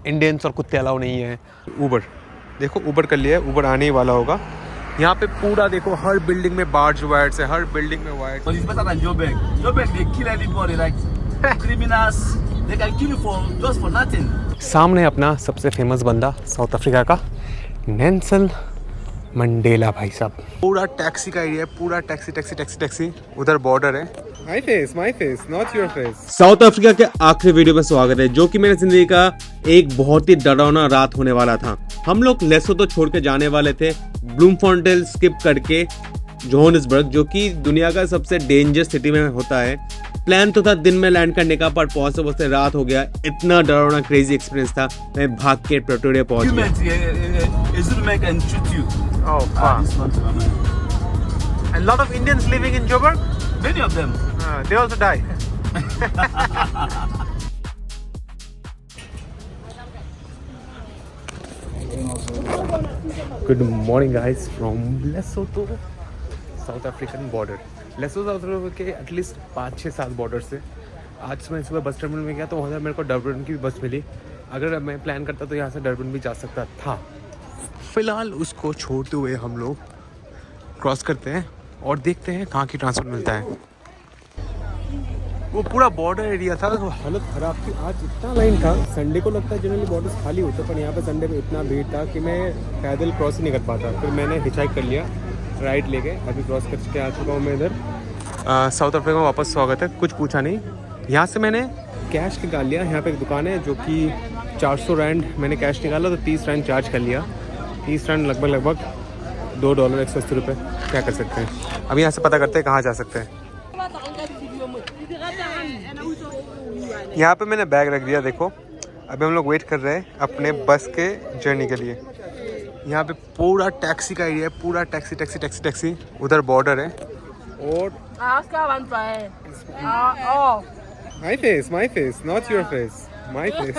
Indians और कुत्ते allow नहीं है। ऊबर देखो, ऊबर कर लिया है, ऊबर आने ही वाला होगा। यहाँ पे पूरा देखो, हर बिल्डिंग में बार्ज वायर्स है, हर बिल्डिंग में wires. But it's better than Joburg. Joburg, they kill anybody, like criminals. They can kill you just for nothing. सामने अपना सबसे फेमस बंदा साउथ अफ्रीका का नेल्सन मंडेला भाई साहब। पूरा टैक्सी का एरिया है, पूरा टैक्सी टैक्सी टैक्सी टैक्सी। उधर बॉर्डर है। My face not your face. South Africa के आखिरी वीडियो में स्वागत है, जो कि मेरी जिंदगी का एक बहुत ही डरावना रात होने वाला था। हम लोग लेसोथो छोड़ के जाने वाले थे, ब्लूमफॉन्टेन स्किप करके जोहानिसबर्ग, जो कि दुनिया का सबसे डेंजर सिटी में होता है। प्लान तो था दिन में लैंड करने का, पर पहुंचते पहुंचते रात हो गया। इतना डरावना क्रेजी एक्सपीरियंस था, मैं भाग के प्रेटोरिया पहुंच गया। And lot of Indians living in Joburg? Many of them. They also die. Good morning guys from Lesotho, South African border. Lesotho south Africa के एटलीस्ट 5-6-7 बॉर्डर से। आज मैं सुबह बस टर्मिनल में गया तो वहाँ मेरे को डरबन की बस मिली। अगर मैं प्लान करता तो यहाँ से डरबन भी जा सकता था। फिलहाल उसको छोड़ते हुए हम लोग क्रॉस करते हैं और देखते हैं कहाँ की ट्रांसपोर्ट मिलता है। वो पूरा बॉर्डर एरिया था, तो हालत ख़राब थी। आज इतना लाइन था, संडे को लगता है जनरली बॉर्डर्स खाली होते, पर यहाँ पे संडे में इतना भीड़ था कि मैं पैदल क्रॉस ही नहीं कर पाता। फिर मैंने हिचहाइक कर लिया, राइड लेके अभी क्रॉस करके आ चुका हूँ मैं इधर। साउथ अफ्रीका में वापस स्वागत है। कुछ पूछा नहीं, यहाँ से मैंने कैश निकाल लिया। यहाँ पे एक दुकान है जो कि 400 रैंड मैंने कैश निकाला, तो 30 रैंड चार्ज कर लिया। 30 रैंड लगभग $2 180 रुपये। क्या कर सकते हैं, अभी यहाँ से पता करते हैं कहाँ जा सकते हैं। यहाँ पे मैंने बैग रख दिया। देखो, अभी हम लोग वेट कर रहे हैं अपने बस के जर्नी के लिए। यहाँ पे पूरा टैक्सी का एरिया है, पूरा टैक्सी टैक्सी टैक्सी टैक्सी। उधर बॉर्डर है और my face not your face, my face.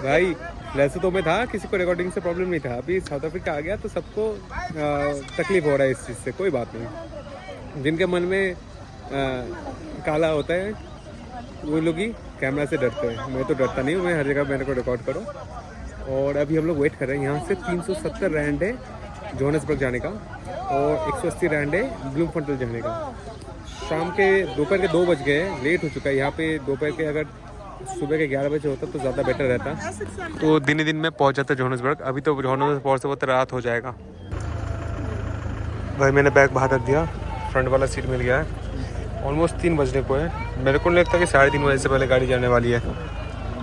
भाई लेसोथो में था, किसी को रिकॉर्डिंग से प्रॉब्लम नहीं था। अभी साउथ अफ्रीका आ गया तो सबको तकलीफ हो रहा है इस चीज़ से। कोई बात नहीं, जिनके मन में काला होता है वो लोग ही कैमरा से डरते हैं। मैं तो डरता नहीं हूँ, मैं हर जगह मेरे को रिकॉर्ड करो। और अभी हम लोग वेट कर रहे हैं। यहाँ से 370 रैंड है जोहानिसबर्ग जाने का और 180 रैंड है ब्लूमफॉन्टेन जाने का। शाम के दोपहर के 2 बज गए हैं, लेट हो चुका है। यहाँ पे दोपहर के अगर सुबह के 11 बजे होता तो ज़्यादा बेटर रहता, तो दिन दिन में पहुँच जाता जोहानिसबर्ग। अभी तो जोहानिसबर्ग पहुँचते बहुत रात हो जाएगा। भाई मैंने बैग बाहर रख दिया, फ्रंट वाला सीट मिल गया है। ऑलमोस्ट 3 बजने को है। मेरे को नहीं लगता कि 3:30 बजे से पहले गाड़ी जाने वाली है।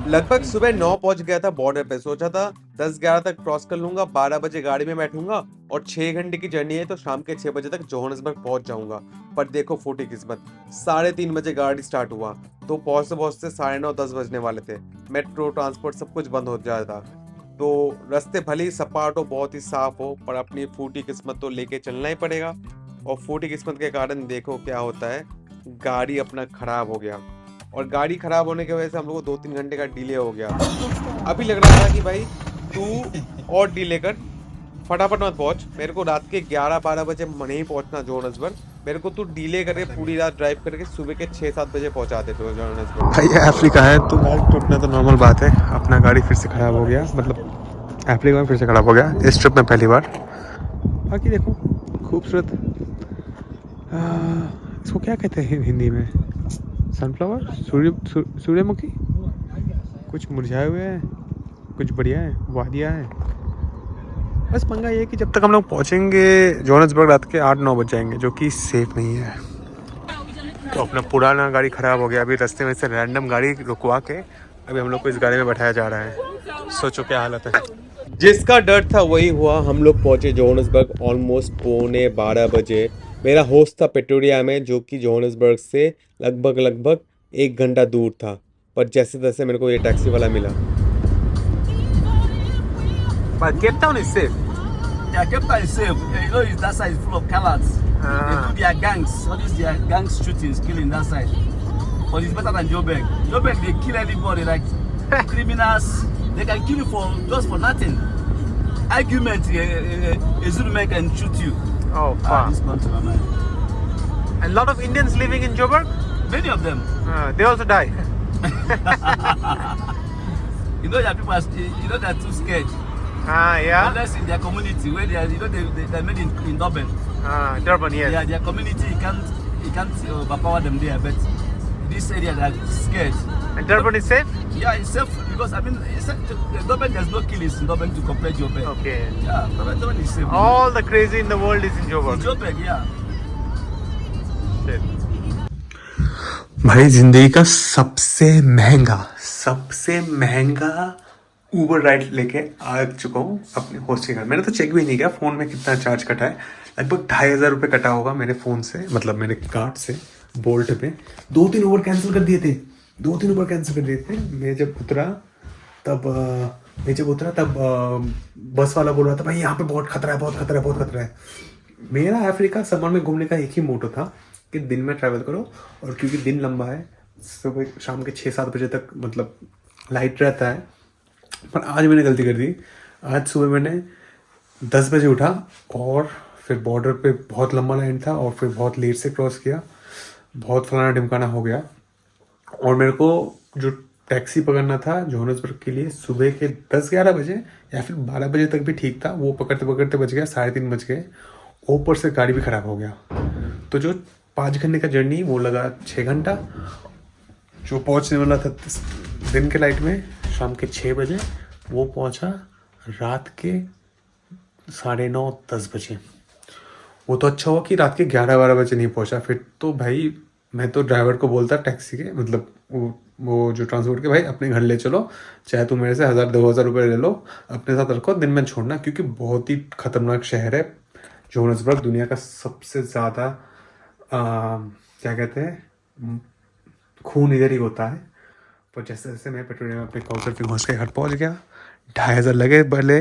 लगभग सुबह 9 पहुंच गया था बॉर्डर पे। सोचा था 10-11 तक क्रॉस कर लूंगा, 12 बजे गाड़ी में बैठूंगा और 6 घंटे की जर्नी है तो शाम के 6 बजे तक जोहानिसबर्ग पहुंच जाऊंगा। पर देखो फूटी किस्मत, 3:30 बजे गाड़ी स्टार्ट हुआ तो पहुंचते पहुंचते 9:30-10 बजने वाले थे। मेट्रो ट्रांसपोर्ट सब कुछ बंद हो जाता था। तो रास्ते भले ही सपाट हो, बहुत ही साफ हो, पर अपनी फूटी किस्मत तो लेके चलना ही पड़ेगा। और फूटी किस्मत के कारण देखो क्या होता है, गाड़ी अपना खराब हो गया। और गाड़ी खराब होने की वजह से हम लोग को 2-3 घंटे का डिले हो गया। अभी लग रहा था कि भाई तू और डिले कर, फटाफट मत पहुंच। मेरे को रात के 11-12 बजे नहीं पहुंचना जोहानिसबर्ग। मेरे को तू डिले करके पूरी रात ड्राइव करके सुबह के 6-7 बजे पहुंचा दे तो जोहानिसबर्ग। भाई अफ्रीका है तो गाड़ी टूटना तो नॉर्मल बात है। अपना गाड़ी फिर से खराब हो गया, मतलब अफ्रीका में फिर से खराब हो गया इस ट्रिप में पहली बार। बाकी देखो खूबसूरत, इसको क्या कहते हैं हिंदी में, सनफ्लावर, सूर्यमुखी। कुछ मुरझाए हुए हैं, कुछ बढ़िया है, वादियाँ हैं। बस पंगा ये है कि जब तक हम लोग पहुँचेंगे जोहानिसबर्ग रात के 8-9 बज जाएंगे, जो कि सेफ नहीं है। तो अपना पुराना गाड़ी ख़राब हो गया। अभी रास्ते में से रैंडम गाड़ी रुकवा के अभी हम लोग को इस गाड़ी में बैठाया जा रहा है। सोचो क्या हालत है। जिसका डर था वही हुआ। हम लोग पहुँचे जोहानिसबर्ग ऑलमोस्ट 11:15 बजे। मेरा होस्ट था प्रेटोरिया में, जो कि जोहानिसबर्ग से लगभग 1 घंटा दूर था। पर जैसे तैसे मेरे को ये टैक्सी वाला मिला। But Cape Town is safe. Yeah, Cape Town is safe. You know, that side is full of cowards. They do their gangs, all these their gangs shootings, killing that side. But it's better than Joburg. Joburg, they kill anybody, like criminals. They can kill you just for nothing. Argument, a Zulu man can shoot you. Oh, fuck. This country, man. And lot of Indians living in Joburg? Many of them. They also die. You know that people they're too scared. Yeah. Unless in their community where they are, they're made in Durban. Durban, yes. Yeah, their community you can't overpower them there. But this area they're scared. And Durban is safe? Yeah, it's safe because I mean, Durban there's no killings in Durban to compare Joburg. Okay. Yeah, Durban is safe. All the crazy in the world is in Joburg. Joburg, yeah. Shit. भाई जिंदगी का सबसे महंगा उबर ride लेके आ चुका हूँ अपने host के घर। मैंने तो चेक भी नहीं किया फ़ोन में कितना चार्ज कटा है। लगभग 2500 रुपये कटा होगा मेरे फ़ोन से, मतलब मेरे कार्ड से बोल्ट पे। 2-3 उबर कैंसिल कर दिए थे। मैं जब उतरा तब बस वाला बोल रहा था भाई यहाँ पे बहुत खतरा है। मेरा अफ्रीका समर में घूमने का एक ही मोटो था कि दिन में ट्रैवल करो, और क्योंकि दिन लंबा है, सुबह शाम के 6-7 बजे तक मतलब लाइट रहता है। पर आज मैंने गलती कर दी। आज सुबह मैंने 10 बजे उठा और फिर बॉर्डर पे बहुत लंबा लाइन था और फिर बहुत लेट से क्रॉस किया, बहुत फलाना ढिमकाना हो गया। और मेरे को जो टैक्सी पकड़ना था जोहान्सबर्ग के लिए सुबह के 10-11 बजे या फिर 12 बजे तक भी ठीक था, वो पकड़ते बज गया 3:30 बज गए। ऊपर से गाड़ी भी ख़राब हो गया। तो जो 5 घंटे का जर्नी वो लगा 6 घंटा। जो पहुंचने वाला था दिन के लाइट में शाम के 6 बजे, वो पहुंचा रात के 9:30-10 बजे। वो तो अच्छा हुआ कि रात के 11-12 बजे नहीं पहुंचा। फिर तो भाई मैं तो ड्राइवर को बोलता टैक्सी के, मतलब वो जो ट्रांसपोर्ट के, भाई अपने घर ले चलो, चाहे तुम मेरे से 1000-2000 रुपये ले लो, अपने साथ रखो, दिन में छोड़ना। क्योंकि बहुत ही ख़तरनाक शहर है जोहान्सबर्ग। दुनिया का सबसे ज़्यादा क्या कहते हैं, खून इधर ही होता है। पर जैसे जैसे मैं पेट्रोलियम अपने काउंसलर होस्ट के घर पहुंच गया, 2500 लगे भले,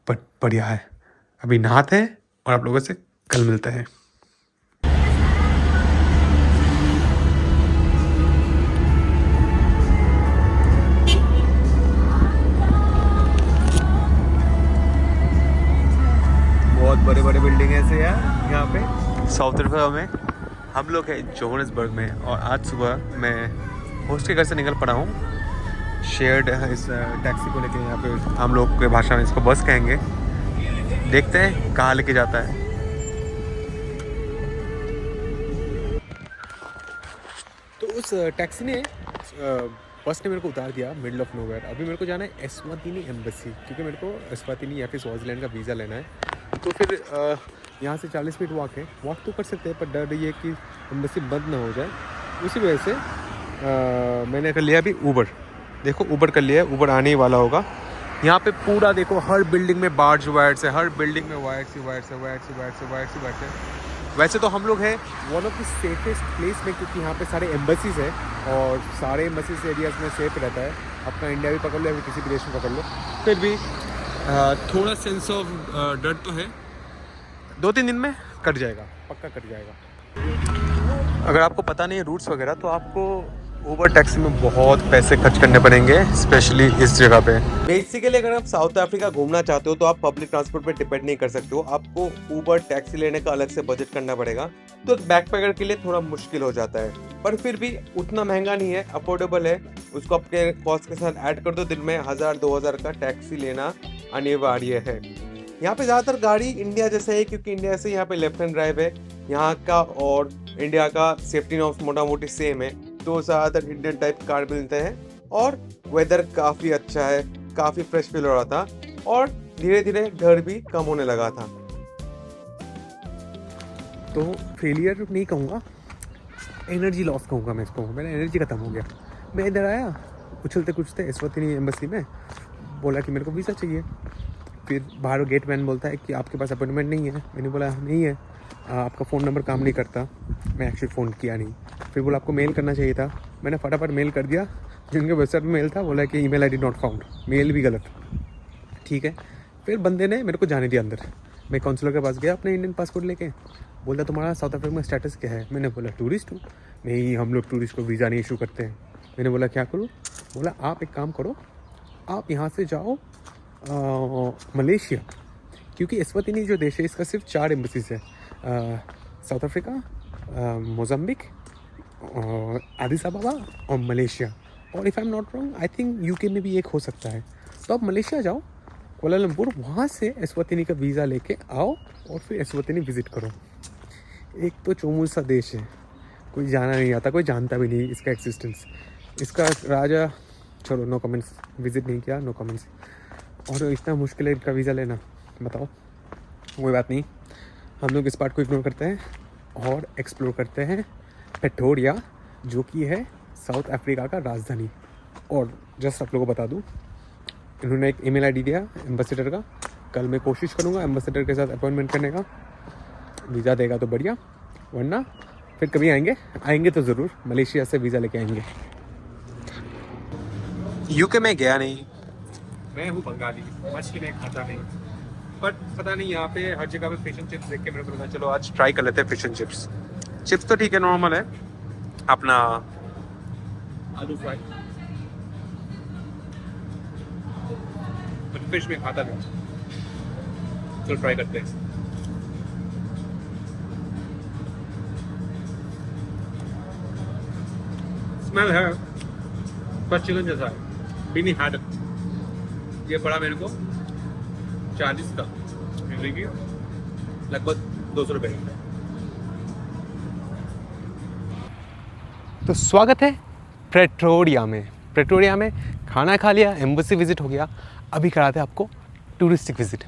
बट बढ़िया है। अभी नहाते हैं और आप लोगों से कल मिलते हैं। बहुत बड़े बड़े बिल्डिंग है ऐसे यार यहाँ पे साउथ अफ्रीका में। हम लोग हैं जोहान्सबर्ग में और आज सुबह मैं होस्ट के घर से निकल पड़ा हूँ शेयर्ड इस टैक्सी को लेके। यहाँ पे हम लोग के भाषा में इसको बस कहेंगे। देखते हैं कहाँ लेके जाता है। तो उस टैक्सी ने बस ने मेरे को उतार दिया मिडल ऑफ नोवेयर। अभी मेरे को जाना है एस्वातिनी एम्बेसी, क्योंकि मेरे को एस्वातिनी या फिर स्वाज़ीलैंड का वीज़ा लेना है। तो फिर यहाँ से 40 मिनट वॉक तो कर सकते हैं, पर डर ये है कि एम्बेसी बंद ना हो जाए। उसी वजह से मैंने कर लिया अभी ऊबर। देखो ऊबर कर लिया है, ऊबर आने ही वाला होगा। यहाँ पे पूरा देखो हर बिल्डिंग में बार्ज वायर्स है, हर बिल्डिंग में वायर्स है। वैसे तो हम लोग हैं one of the safest place में, क्योंकि यहाँ पे सारे एम्बेसीज है और सारे एम्बेसीज एरियाज में सेफ रहता है। अपना इंडिया भी पकड़ लो या फिर किसी भी देश में पकड़ लो, फिर भी थोड़ा सेंस ऑफ डर तो है। 2-3 दिन में कट जाएगा, पक्का कट जाएगा। अगर आपको पता नहीं है रूट्स वगैरह, तो आपको ऊबर टैक्सी में बहुत पैसे खर्च करने पड़ेंगे, स्पेशली इस जगह पे। बेसिकली अगर आप साउथ अफ्रीका घूमना चाहते हो तो आप पब्लिक ट्रांसपोर्ट पे डिपेंड नहीं कर सकते हो। आपको ऊबर टैक्सी लेने का अलग से बजट करना पड़ेगा, तो बैकपैकर के लिए थोड़ा मुश्किल हो जाता है। पर फिर भी उतना महंगा नहीं है, अफोर्डेबल है। उसको आपके कॉस्ट के साथ ऐड कर दो, दिन में 1000-2000 का टैक्सी लेना अनिवार्य है। यहाँ पे ज़्यादातर गाड़ी इंडिया जैसे है, क्योंकि इंडिया से यहाँ पे लेफ्ट हैंड ड्राइव है। यहाँ का और इंडिया का सेफ्टी नॉर्म्स मोटा मोटी सेम है, तो ज़्यादातर इंडियन टाइप कार मिलते हैं। और वेदर काफ़ी अच्छा है, काफ़ी फ्रेश फील हो रहा था और धीरे धीरे डर भी कम होने लगा था। तो फेलियर नहीं कहूँगा, एनर्जी लॉस कहूँगा मैं इसको। मेरा एनर्जी ख़त्म हो गया। मैं इधर आया उछलते कुछते एस्वातिनी एम्बेसी में, बोला कि मेरे को वीज़ा चाहिए। फिर बाहर गेट मैन बोलता है कि आपके पास अपॉइंटमेंट नहीं है। मैंने बोला नहीं है, आपका फ़ोन नंबर काम नहीं करता। मैं एक्चुअली फ़ोन किया नहीं। फिर बोला आपको मेल करना चाहिए था। मैंने फटाफट मेल कर दिया। जिनके वेबसाइट में मेल था बोला कि email ID not found, mail भी गलत। ठीक है, फिर बंदे ने मेरे को जाने दिया अंदर। मैं काउंसलर के पास गया अपने इंडियन पासपोर्ट लेके। बोलता तुम्हारा साउथ अफ्रीका में स्टेटस क्या है? मैंने बोला टूरिस्ट हूँ। नहीं, हम लोग टूरिस्ट को वीज़ा नहीं इशू करते हैं। मैंने बोला क्या करूँ? बोला आप एक काम करो, आप यहाँ से जाओ मलेशिया, क्योंकि एस्वातिनी जो देश है इसका सिर्फ 4 एम्बेसीज है, साउथ अफ्रीका, मोज़ाम्बिक, एडिस अबाबा और मलेशिया। और if I am not wrong I think UK में भी एक हो सकता है। तो आप मलेशिया जाओ, कोलालमपुर, वहाँ से एस्वातिनी का वीज़ा लेके आओ और फिर एस्वातिनी विज़िट करो। एक तो चोमुल सा देश है, कोई जाना नहीं आता, कोई जानता भी नहीं इसका एक्सिस्टेंस। इसका राजा, चलो नो कमेंट्स, विज़िट नहीं किया, नो कमेंट्स। और इतना मुश्किल है इनका वीज़ा लेना, बताओ। कोई बात नहीं, हम लोग इस पार्ट को इग्नोर करते हैं और एक्सप्लोर करते हैं प्रेटोरिया, जो कि है साउथ अफ्रीका का राजधानी। और जस्ट आप लोगों को बता दूँ, इन्होंने एक ईमेल आईडी दिया एम्बेसडर का। कल मैं कोशिश करूँगा एम्बेसडर के साथ अपॉइंटमेंट करने का। वीज़ा देगा तो बढ़िया, वरना फिर कभी आएंगे तो ज़रूर मलेशिया से वीज़ा लेके आएंगे। यूके में गया नहीं, मैं हूँ बंगाली, मछली नहीं खाता नहीं, बट पता नहीं यहाँ पे हर जगह पे फिश एंड चिप्स देख के मेरे को लगा चलो आज ट्राई कर लेते हैं फिश एंड चिप्स। चिप्स तो ठीक है, नॉर्मल है, अपना आलू फ्राई, बट फिश में खाता नहीं। चलो ट्राई करते हैं। स्मेल है बस चिकन जैसा है, बिनी हार्ड। ये पड़ा मेरे को 40 का, लगभग 200 रुपये का। तो स्वागत है प्रेटोरिया में। प्रेटोरिया में खाना खा लिया, एम्बेसी विजिट हो गया, अभी कराते हैं आपको टूरिस्टिक विजिट।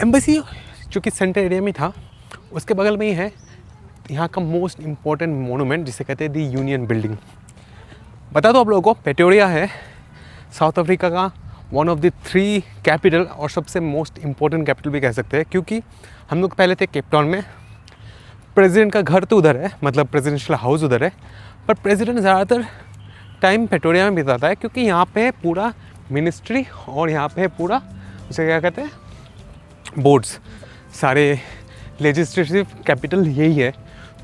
एम्बेसी जो कि सेंटर एरिया में था, उसके बगल में ही है यहाँ का मोस्ट इम्पॉर्टेंट मोनूमेंट, जिसे कहते हैं दी यूनियन बिल्डिंग। बता दो आप लोगों को, प्रेटोरिया है साउथ अफ्रीका का वन ऑफ द 3 कैपिटल और सबसे मोस्ट इम्पोर्टेंट कैपिटल भी कह सकते हैं, क्योंकि हम लोग पहले थे केप टाउन में। प्रेसिडेंट का घर तो उधर है, मतलब प्रेसिडेंशियल हाउस उधर है, पर प्रेसिडेंट ज़्यादातर टाइम प्रेटोरिया में बिताता है, क्योंकि यहाँ पे पूरा मिनिस्ट्री और यहाँ पे पूरा उसे क्या कहते हैं बोर्ड्स, सारे लेजिस्लेटिव कैपिटल यही है।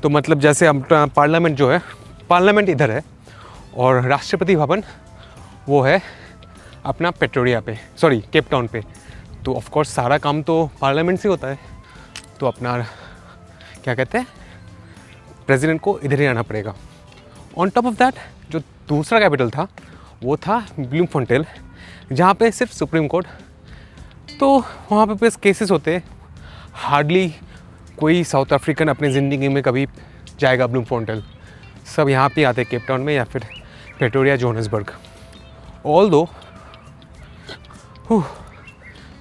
तो मतलब जैसे अपना पार्लियामेंट जो है, पार्लियामेंट इधर है और राष्ट्रपति भवन वो है अपना प्रेटोरिया पे, सॉरी केप टाउन पे। तो ऑफ कोर्स सारा काम तो पार्लियामेंट से होता है, तो अपना क्या कहते हैं प्रेसिडेंट को इधर ही आना पड़ेगा। ऑन टॉप ऑफ दैट जो दूसरा कैपिटल था वो था ब्लूमफोंटेन, जहाँ पे सिर्फ सुप्रीम कोर्ट, तो वहाँ पे बस केसेस होते हैं। हार्डली कोई साउथ अफ्रीकन अपनी ज़िंदगी में कभी जाएगा ब्लूमफोंटेन, सब यहाँ पे आते हैं केप टाउन में या फिर प्रेटोरिया जोहान्सबर्ग। ऑल दो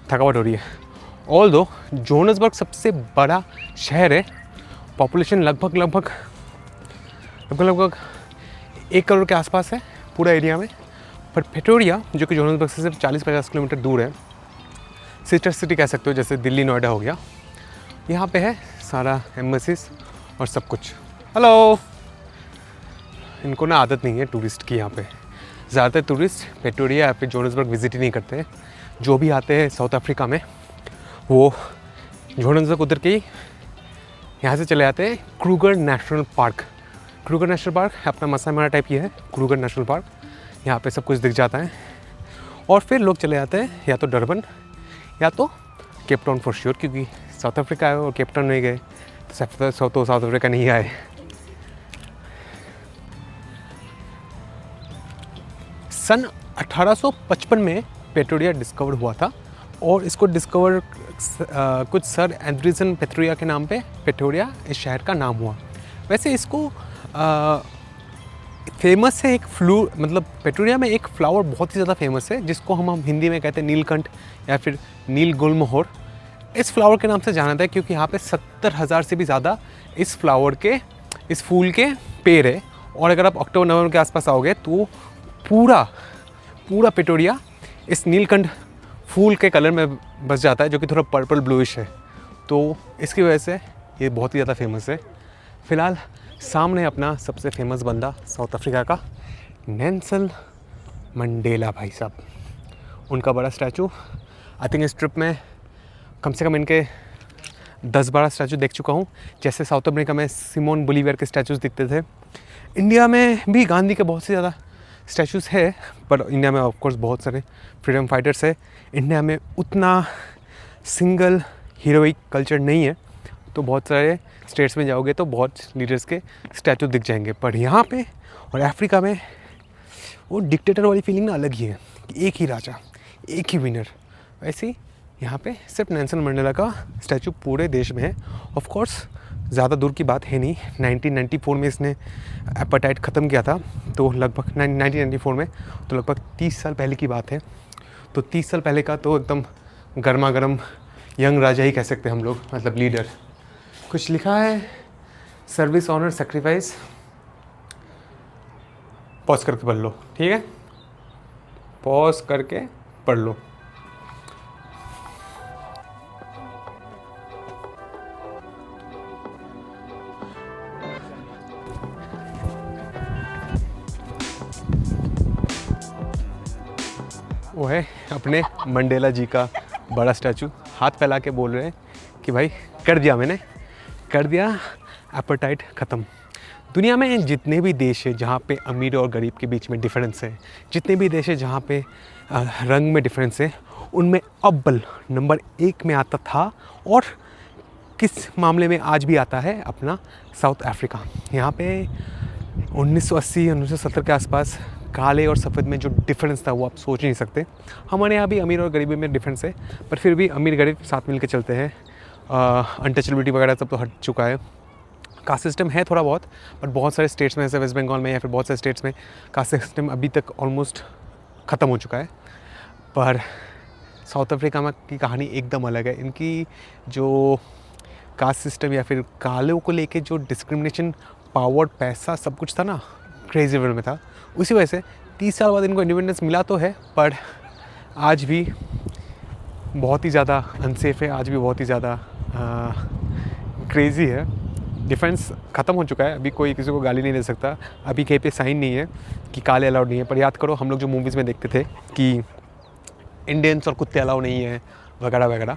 थकावट हो रही है। ऑल दो जोहान्सबर्ग सबसे बड़ा शहर है, पॉपुलेशन लगभग 1 करोड़ के आसपास है पूरा एरिया में। पर प्रेटोरिया जो कि जोहान्सबर्ग से सिर्फ 40-50 किलोमीटर दूर है, सिस्टर सिटी कह सकते हो, जैसे दिल्ली नोएडा हो गया। यहाँ पे है सारा एम्बेसीज और सब कुछ। हेलो, इनको ना आदत नहीं है टूरिस्ट की। यहाँ पे ज़्यादातर टूरिस्ट प्रेटोरिया या फिर जोहान्सबर्ग विजिट ही नहीं करते। जो भी आते हैं साउथ अफ्रीका में वो जोहान्सबर्ग उधर के ही यहाँ से चले जाते हैं Kruger national park. Kruger national park अपना मसाई मारा टाइप ही है क्रूगर नेशनल पार्क, यहाँ पे सब कुछ दिख जाता है। और फिर लोग चले जाते हैं या तो डरबन या तो केप टाउन फॉर श्योर, क्योंकि साउथ अफ्रीका आए और केप टाउन नहीं गए तो साउथ अफ्रीका नहीं आए। सन 1855 में प्रेटोरिया डिस्कवर हुआ था और इसको डिस्कवर कुछ सर एंड्रिसन प्रेटोरिया के नाम पे प्रेटोरिया इस शहर का नाम हुआ। वैसे इसको फेमस है एक मतलब प्रेटोरिया में एक फ्लावर बहुत ही ज़्यादा फेमस है, जिसको हम हिंदी में कहते हैं नीलकंठ या फिर नील गुलमोहर। इस फ्लावर के नाम से जाना था क्योंकि यहाँ पे 70,000 से भी ज़्यादा इस फूल के पेड़ है। और अगर आप अक्टूबर नवंबर के आसपास आओगे तो पूरा प्रेटोरिया इस नीलकंठ फूल के कलर में बस जाता है, जो कि थोड़ा पर्पल ब्लूइश है। तो इसकी वजह से ये बहुत ही ज़्यादा फेमस है। फ़िलहाल सामने अपना सबसे फेमस बंदा साउथ अफ्रीका का नेल्सन मंडेला भाई साहब, उनका बड़ा स्टैचू। आई थिंक इस ट्रिप में कम से कम इनके 10-12 स्टैचू देख चुका हूँ। जैसे साउथ अफ्रीका में सिमोन बोलीवियर के स्टैचूज़ दिखते थे, इंडिया में भी गांधी के बहुत से ज़्यादा स्टैचूज़ है, पर इंडिया में ऑफ कोर्स बहुत सारे फ्रीडम फाइटर्स है। इंडिया में उतना सिंगल हीरोइक कल्चर नहीं है, तो बहुत सारे स्टेट्स में जाओगे तो बहुत लीडर्स के स्टैचू दिख जाएंगे। पर यहाँ पे और अफ्रीका में वो डिक्टेटर वाली फीलिंग ना अलग ही है कि एक ही राजा, एक ही विनर। वैसे ही यहाँ पे सिर्फ नेल्सन मंडेला का स्टैचू पूरे देश में है। ऑफ कोर्स ज़्यादा दूर की बात है नहीं, 1994 में इसने एपेटाइट ख़त्म किया था, तो लगभग 1994 में, तो लगभग 30 साल पहले की बात है। तो 30 साल पहले का तो एकदम गर्मा गर्म यंग राजा ही कह सकते हैं हम लोग, मतलब लीडर। कुछ लिखा है सर्विस, ऑनर, सेक्रीफाइस। पॉज करके पढ़ लो, ठीक है, पॉज करके पढ़ लो। वो है अपने मंडेला जी का बड़ा स्टैचू, हाथ फैला के बोल रहे हैं कि भाई कर दिया, मैंने कर दिया, एपेटाइट ख़त्म। दुनिया में जितने भी देश हैं जहाँ पे अमीर और गरीब के बीच में डिफरेंस है, जितने भी देश हैं जहाँ पे रंग में डिफरेंस है, उनमें अव्वल नंबर 1 में आता था, और किस मामले में आज भी आता है, अपना साउथ अफ्रीका। यहाँ पे 1980-1970 के आसपास काले और सफ़ेद में जो डिफरेंस था वो आप सोच नहीं सकते। हमारे यहाँ भी अमीर और गरीबी में डिफरेंस है, पर फिर भी अमीर गरीब साथ मिल के चलते हैं। अनटचेबिलिटी वगैरह सब तो हट चुका है। कास्ट सिस्टम है थोड़ा बहुत, बट बहुत सारे स्टेट्स में, जैसे वेस्ट बंगाल में या फिर बहुत सारे स्टेट्स में कास्ट सिस्टम अभी तक ऑलमोस्ट ख़त्म हो चुका है। पर साउथ अफ्रीका में की कहानी एकदम अलग है। इनकी जो कास्ट सिस्टम या फिर कालों को लेके जो डिस्क्रिमिनेशन, पावर, पैसा सब कुछ था ना, क्रेजी लेवल में था। उसी वजह से 30 साल बाद इनको इंडिपेंडेंस मिला तो है, पर आज भी बहुत ही ज़्यादा अनसेफ है, आज भी बहुत ही ज़्यादा क्रेज़ी है। डिफेंस ख़त्म हो चुका है, अभी कोई किसी को गाली नहीं दे सकता, अभी कहीं पे साइन नहीं है कि काले अलाउड नहीं है। पर याद करो, हम लोग जो मूवीज़ में देखते थे कि इंडियंस और कुत्ते अलाउ नहीं है वगैरह वगैरह,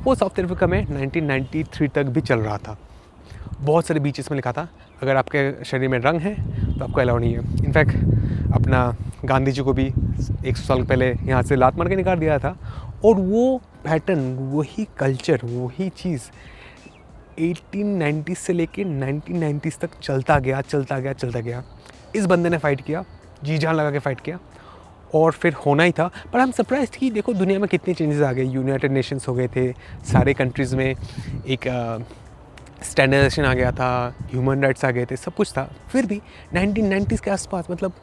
वो साउथ अफ्रीका में 1993 तक भी चल रहा था। बहुत सारे बीचेस में लिखा था अगर आपके शरीर में रंग है तो आपको अलाउ नहीं है। इनफैक्ट अपना गांधी जी को भी 100 साल पहले यहाँ से लात मार के निकाल दिया था, और वो पैटर्न, वही कल्चर, वही चीज़ 1890 से लेके 1990s तक चलता गया। इस बंदे ने फ़ाइट किया, जी जान लगा के फ़ाइट किया, और फिर होना ही था। पर हम सरप्राइज कि देखो दुनिया में कितने चेंजेस आ गए। यूनाइटेड नेशंस हो गए थे, सारे कंट्रीज़ में एक स्टैंडर्डाइजेशन आ गया था, ह्यूमन राइट्स आ गए थे, सब कुछ था। फिर भी 1990s के आसपास, मतलब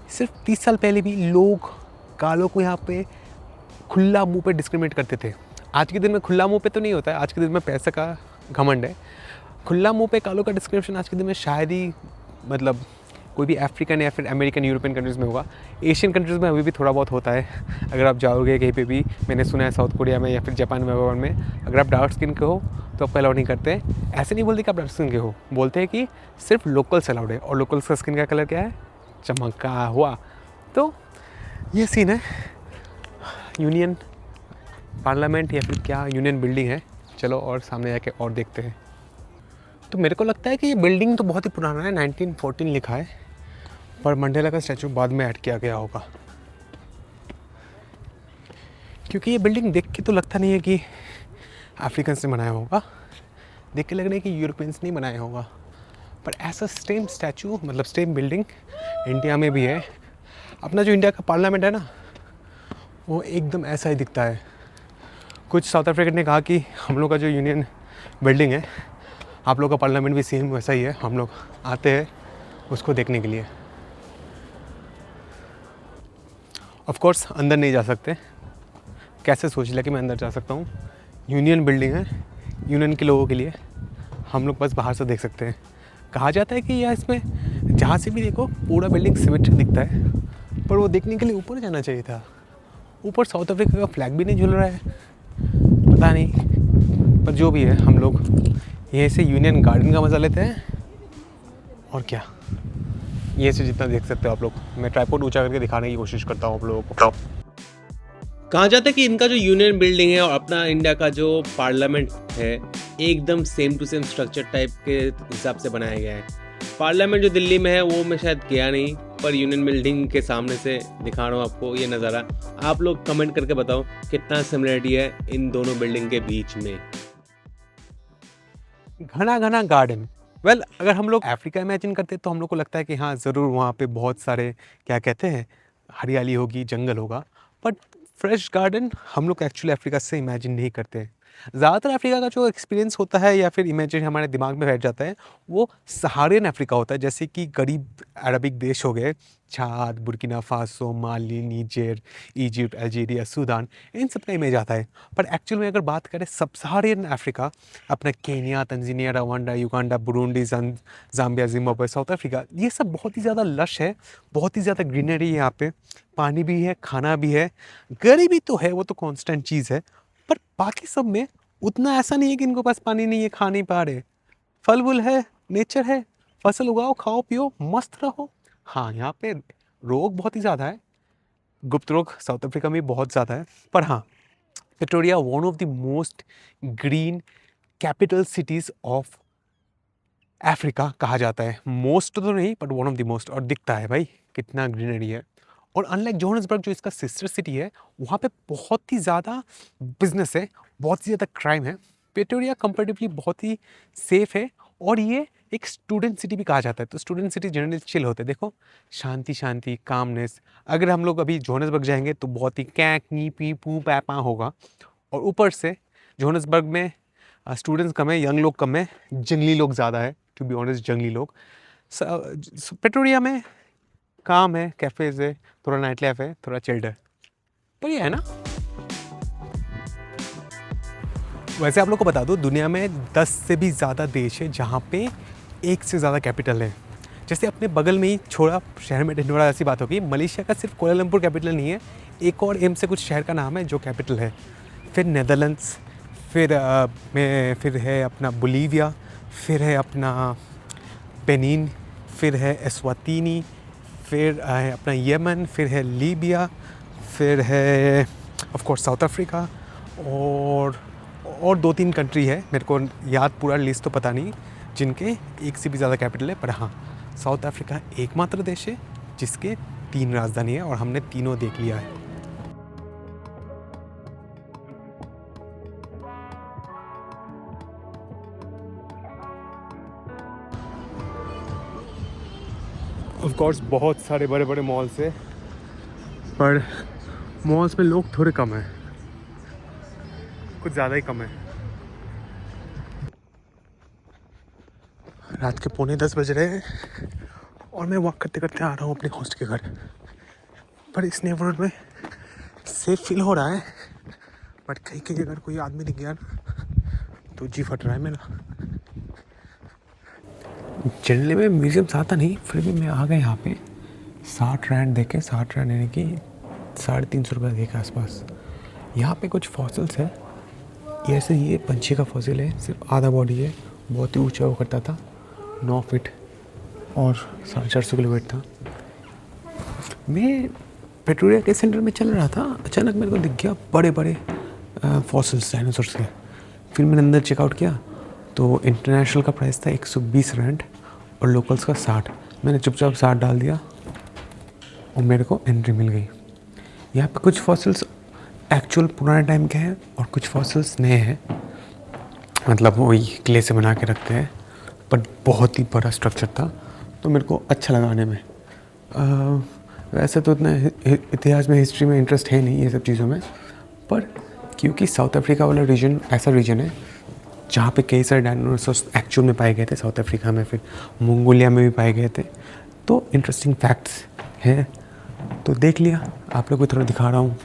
सिर्फ 30 साल पहले भी लोग कालों को यहाँ पे खुला मुंह पे डिस्क्रिमिनेट करते थे। आज के दिन में खुला मुंह पे तो नहीं होता है, आज के दिन में पैसे का घमंड है। खुला मुंह पे कालों का डिस्क्रिमिनेशन आज के दिन में शायद ही, मतलब कोई भी अफ्रीकन या फिर अमेरिकन, यूरोपियन कंट्रीज़ में होगा। एशियन कंट्रीज़ में अभी भी थोड़ा बहुत होता है। अगर आप जाओगे कहीं पे भी, मैंने सुना है साउथ कोरिया में या फिर जापान में, अगर आप डार्क स्किन के हो तो आपको अलाउ नहीं करते। ऐसे नहीं बोलते कि आप डार्क स्किन के हो, बोलते हैं कि सिर्फ लोकल्स अलाउड है, और लोकल्स का स्किन का कलर क्या है, चमका हुआ। तो ये सीन है। यूनियन पार्लियामेंट या फिर क्या यूनियन बिल्डिंग है, चलो और सामने जाके और देखते हैं। तो मेरे को लगता है कि ये बिल्डिंग तो बहुत ही पुराना है, 1914 लिखा है, पर मंडेला का स्टैचू बाद में ऐड किया गया होगा, क्योंकि ये बिल्डिंग देख के तो लगता नहीं है कि अफ्रीकन्स ने बनाया होगा, देख के लग रहा है कि यूरोपियंस ने बनाया होगा। पर ऐसा सेम स्टैचू, मतलब सेम बिल्डिंग इंडिया में भी है। अपना जो इंडिया का पार्लियामेंट है ना, वो एकदम ऐसा ही दिखता है। कुछ साउथ अफ्रीकन ने कहा कि हम लोग का जो यूनियन बिल्डिंग है, आप लोग का पार्लियामेंट भी सेम वैसा ही है, हम लोग आते हैं उसको देखने के लिए। ऑफ कोर्स अंदर नहीं जा सकते, कैसे सोच लिया कि मैं अंदर जा सकता हूँ। यूनियन बिल्डिंग है, यूनियन के लोगों के लिए, हम लोग बस बाहर से देख सकते हैं। कहा जाता है कि यार इसमें जहाँ से भी देखो पूरा बिल्डिंग सिमेट्रिक दिखता है, पर वो देखने के लिए ऊपर जाना चाहिए था। ऊपर साउथ अफ्रीका का फ्लैग भी नहीं झूल रहा है, पता नहीं। पर जो भी है, हम लोग यहीं से यूनियन गार्डन का मज़ा लेते हैं, और क्या, ये से जितना देख सकते हो आप लोग। मैं ट्राइपॉड ऊंचा करके दिखाने की कोशिश करता हूँ आप लोगों को। कहा जाता है कि इनका जो यूनियन बिल्डिंग है और अपना इंडिया का जो पार्लियामेंट है, एकदम same to same structure type के हिसाब से बनाया गया है। पार्लियामेंट जो दिल्ली में है वो मैं शायद गया नहीं, पर यूनियन बिल्डिंग के सामने से दिखा रहा हूँ आपको ये नज़ारा। आप लोग कमेंट करके बताओ कितना सिमिलरिटी है इन दोनों बिल्डिंग के बीच में। घना घना गार्डन, वेल अगर हम लोग अफ्रीका इमेजिन करते तो हम लोग को लगता है कि हाँ ज़रूर वहाँ पे बहुत सारे क्या कहते हैं हरियाली होगी, जंगल होगा, बट फ्रेश गार्डन हम लोग एक्चुअली अफ्रीका से इमेजिन नहीं करते हैं। ज़्यादातर अफ्रीका का जो एक्सपीरियंस होता है या फिर इमेजिन हमारे दिमाग में बैठ जाता है वो सहारियन अफ्रीका होता है, जैसे कि करीब अरबिक देश हो गए, चाद, बुर्किना फासो, माली, नीजर, इजिप्ट, अल्जीरिया, सूडान, इन सब का इमेज आता है। पर एक्चुअल में अगर बात करें सब सहारियन अफ्रीका, अपना Kenya, Tanzania, Rwanda, Uganda, Burundi, Zambia, Zimbabwe, south Africa, ये सब बहुत ही ज़्यादा लश है, बहुत ही ज़्यादा ग्रीनरी है यहाँ पे, पानी भी है, खाना भी है, गरीबी तो है, वो तो कांस्टेंट चीज़ है, पर बाकी सब में उतना ऐसा नहीं है कि इनको पास पानी नहीं है, खा नहीं पा रहे, फल वुल है, नेचर है, फसल उगाओ, खाओ पियो, मस्त रहो। हाँ यहाँ पे रोग बहुत ही ज़्यादा है, गुप्त रोग साउथ अफ्रीका में बहुत ज़्यादा है, पर हाँ Pretoria one of the most green capital cities of Africa कहा जाता है। मोस्ट तो नहीं but one of the most, और दिखता है भाई कितना ग्रीनरी है। और अनलाइक जोहान्सबर्ग जो इसका सिस्टर सिटी है, वहाँ पे बहुत ही ज़्यादा बिजनेस है, बहुत ही ज़्यादा क्राइम है। प्रिटोरिया कंपैरेटिवली बहुत ही सेफ है, और ये एक स्टूडेंट सिटी भी कहा जाता है। तो स्टूडेंट सिटी जनरली चिल होते हैं, देखो शांति शांति, कामनेस। अगर हम लोग अभी जोहान्सबर्ग जाएंगे तो बहुत ही कैक नी पी पू पै पा होगा, और ऊपर से जोहान्सबर्ग में स्टूडेंट्स कम है, यंग लोग कम है, जंगली लोग ज़्यादा है, टू बी ऑनेस्ट जंगली लोग। प्रिटोरिया में काम है, कैफ़ेज़ है, थोड़ा नाइट लाइफ है, थोड़ा चिल्ड है, पर ये है ना। वैसे आप लोग को बता दो दुनिया में 10 से भी ज़्यादा देश है जहाँ पे एक से ज़्यादा कैपिटल है। जैसे अपने बगल में ही छोड़ा शहर में ढिंढोरा ऐसी बात होगी, मलेशिया का सिर्फ कुआलालंपुर कैपिटल नहीं है, एक और एम से कुछ शहर का नाम है जो कैपिटल है। फिर नेदरलैंड्स, फिर है अपना बोलीविया, फिर है अपना बेनिन, फिर है एस्वातिनी, फिर है अपना यमन, फिर है लीबिया, फिर है ऑफ कोर्स साउथ अफ्रीका, और 2-3 कंट्री है, मेरे को याद पूरा लिस्ट तो पता नहीं, जिनके एक से भी ज़्यादा कैपिटल है। पर हाँ साउथ अफ्रीका एकमात्र देश है जिसके 3 राजधानी है, और हमने तीनों देख लिया है। ऑफ कोर्स बहुत सारे बड़े बड़े मॉल्स है, पर मॉल्स में लोग थोड़े कम हैं, कुछ ज़्यादा ही कम है। रात के 9:45 बज रहे हैं, और मैं वॉक करते करते आ रहा हूँ अपने होस्ट के घर। पर इस नेबरहुड में सेफ फील हो रहा है, बट कहीं कहीं अगर कोई आदमी दिख गया तो जी फट रहा है मेरा। जनरली मैं म्यूज़ियम्स आता नहीं, फिर भी मैं आ गया यहाँ पे 60 रैंड दे के, 60 रैंड यानी कि 350 रुपये दे के आसपास। यहाँ पे कुछ फॉसिल्स है, ऐसे ये पंछी का फॉसिल है, सिर्फ आधा बॉडी है, बहुत ही ऊंचा हुआ करता था, 9 फीट और 450 किलो वेट था। मैं प्रिटोरिया के सेंटर में चल रहा था, अचानक मेरे को दिख गया बड़े बड़े फॉसिल्स डायनासोर्स के। फिर मैंने अंदर चेकआउट किया तो इंटरनेशनल का प्राइस था 120 रैंड और लोकल्स का 60। मैंने चुपचाप 60 डाल दिया और मेरे को एंट्री मिल गई। यहाँ पे कुछ फॉसिल्स एक्चुअल पुराने टाइम के हैं और कुछ फॉसिल्स नए हैं, मतलब वही क्ले से बना के रखते हैं, बट बहुत ही बड़ा स्ट्रक्चर था तो मेरे को अच्छा लगा आने में। वैसे तो इतना इतिहास में, हिस्ट्री में इंटरेस्ट है नहीं ये सब चीज़ों में, पर क्योंकि साउथ अफ्रीका वाला रीजन ऐसा रीजन है जहाँ पे कई सारे डायनासोर्स एक्चुअल में पाए गए थे, साउथ अफ्रीका में, फिर मंगोलिया में भी पाए गए थे, तो इंटरेस्टिंग फैक्ट्स हैं, तो देख लिया, आप लोग को थोड़ा दिखा रहा हूँ।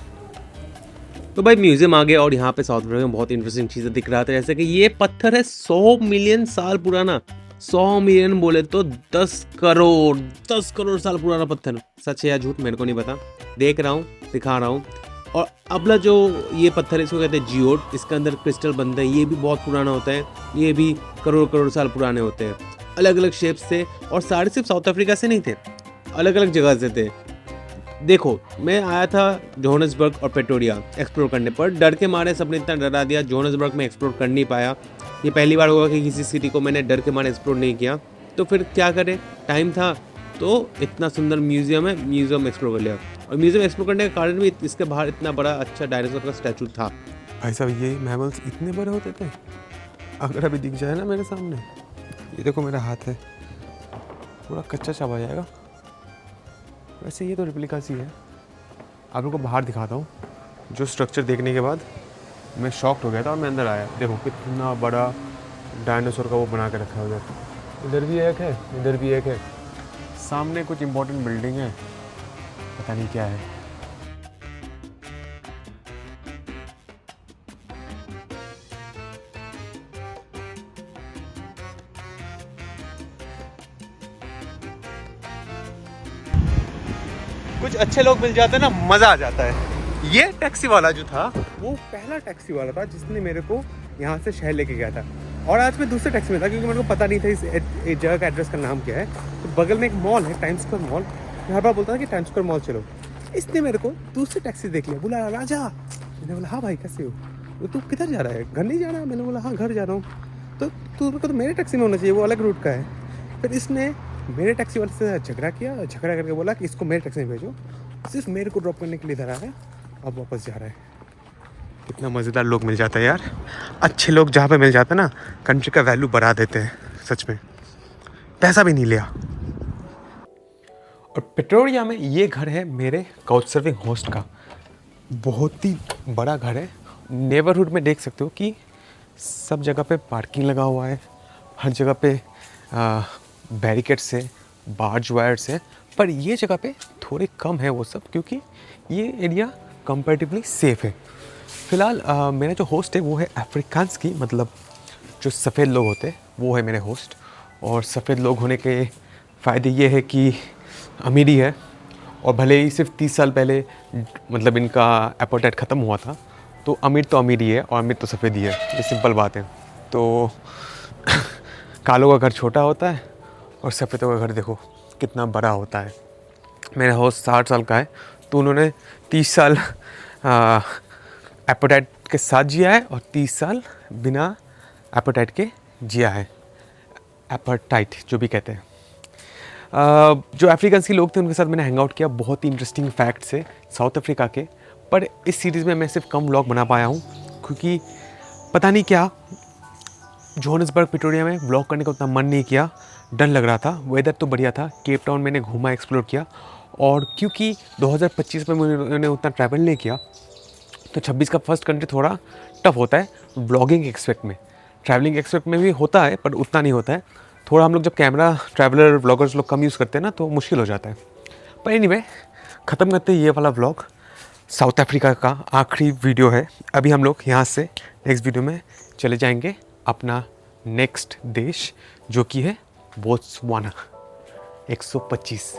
तो भाई म्यूजियम आ गया और यहाँ पे साउथ अफ्रीका में बहुत इंटरेस्टिंग चीज़ें दिख रहा था, जैसे कि ये पत्थर है 100 मिलियन साल पुराना। 100 मिलियन बोले तो 10 करोड़ साल पुराना पत्थर। सच है या झूठ मेरे को नहीं पता, देख रहा हूँ, दिखा रहा हूँ। और अगला जो ये पत्थर है इसको कहते हैं जियोड, इसके अंदर क्रिस्टल बनते हैं, ये भी बहुत पुराना होता है, ये भी करोड़ साल पुराने होते हैं। अलग अलग शेप्स थे और सारे सिर्फ साउथ अफ्रीका से नहीं थे, अलग अलग जगह से थे। देखो मैं आया था जोहान्सबर्ग और प्रिटोरिया एक्सप्लोर करने, पर डर के मारे सबने इतना डरा दिया, जोहान्सबर्ग में एक्सप्लोर कर नहीं पाया। ये पहली बार होगा कि किसी सिटी को मैंने डर के मारे एक्सप्लोर नहीं किया, तो फिर क्या करें, टाइम था तो इतना सुंदर म्यूजियम है, म्यूजियम एक्सप्लोर कर लिया। और म्यूजियम एक्सप्लोर करने के कारण भी इसके बाहर इतना बड़ा अच्छा डायनासोर का स्टैचू था। भाई साहब ये मैमल्स इतने बड़े होते थे, अगर अभी दिख जाए ना मेरे सामने, ये देखो मेरा हाथ है, पूरा कच्चा चबा आ जाएगा। वैसे ये तो रेप्लिका सी है। आप लोगों को बाहर दिखाता हूँ। जो स्ट्रक्चर देखने के बाद मैं शॉक्ड हो गया था और मैं अंदर आया। देखो कितना बड़ा डायनासोर का वो बना के रखा है उधर। इधर भी एक है, इधर भी एक है। सामने कुछ इंपॉर्टेंट बिल्डिंग है, पता नहीं क्या है। कुछ अच्छे लोग मिल जाते हैं ना, मज़ा आ जाता है। ये टैक्सी वाला जो था वो पहला टैक्सी वाला था जिसने मेरे को यहाँ से शहर लेके गया था। और आज मैं दूसरे टैक्सी में था क्योंकि मेरे को पता नहीं था इस जगह का एड्रेस का नाम क्या है। तो बगल में एक मॉल है, टाइम्स स्क्वायर मॉल। मैं हर बार बोलता था कि टाइम्स स्क्वायर मॉल चलो। इसने मेरे को दूसरी टैक्सी देख लिया, बोला राजा। मैंने बोला हाँ भाई कैसे हो? वो तू किधर जा रहा है? घर नहीं जा रहा है? मैंने बोला हाँ घर जा रहा हूँ। तो मेरे टैक्सी में होना चाहिए, वो अलग रूट का है। फिर इसने मेरे टैक्सी वाले से झगड़ा किया, झगड़ा करके बोला कि इसको मेरे टैक्सी में भेजो। सिर्फ मेरे को ड्रॉप करने के लिए इधर आ रहा है, अब वापस जा रहा है। कितना मज़ेदार लोग मिल जाता है यार। अच्छे लोग जहाँ पे मिल जाते हैं ना, कंट्री का वैल्यू बढ़ा देते हैं सच में। पैसा भी नहीं लिया। और पिटोरिया में ये घर है मेरे काउच सर्फिंग होस्ट का। बहुत ही बड़ा घर है। नेबरहुड में देख सकते हो कि सब जगह पे पार्किंग लगा हुआ है, हर जगह पे बैरिकेड्स है, बार्ज वायर्स है। पर ये जगह पे थोड़े कम है वो सब, क्योंकि ये एरिया कंपैरेटिवली सेफ़ है। फ़िलहाल मेरा जो होस्ट है वो है अफ्रीकान्स की, मतलब जो सफ़ेद लोग होते हैं वो है मेरे होस्ट। और सफ़ेद लोग होने के फ़ायदे ये है कि अमीरी है। और भले ही सिर्फ 30 साल पहले मतलब इनका एपोटाइट ख़त्म हुआ था, तो अमीर ही है और अमीर तो सफ़ेद ही है, ये सिंपल बात है। तो कालों का घर छोटा होता है और सफ़ेदों का घर देखो कितना बड़ा होता है। मेरा होस्ट 60 साल का है, तो उन्होंने 30 साल एपोटाइट के साथ जिया है और 30 साल बिना एपोटाइट के जिया है। एपोटाइट जो भी कहते हैं। जो अफ्रीकन्स के लोग थे उनके साथ मैंने हैंग आउट किया। बहुत ही इंटरेस्टिंग फैक्ट्स है साउथ अफ्रीका के। पर इस सीरीज़ में मैं सिर्फ कम व्लॉग बना पाया हूँ क्योंकि पता नहीं क्या जोहानिसबर्ग पिटोरिया में व्लॉग करने का उतना मन नहीं किया, डर लग रहा था। वेदर तो बढ़िया था, केप टाउन मैंने घूमा, एक्सप्लोर किया। और क्योंकि 2025 में मैंने उतना ट्रैवल नहीं किया, तो 26 का फर्स्ट कंट्री थोड़ा टफ होता है व्लॉगिंग एक्सपेक्ट में। ट्रैवलिंग एक्सपेक्ट में भी होता है पर उतना नहीं होता है। थोड़ा हम लोग जब कैमरा ट्रैवलर व्लॉगर्स लोग कम यूज़ करते हैं ना, तो मुश्किल हो जाता है। पर एनीवे ख़त्म करते ये वाला व्लॉग। साउथ अफ्रीका का आखिरी वीडियो है। अभी हम लोग यहाँ से नेक्स्ट वीडियो में चले जाएंगे अपना नेक्स्ट देश, जो कि है बोत्सवाना 125।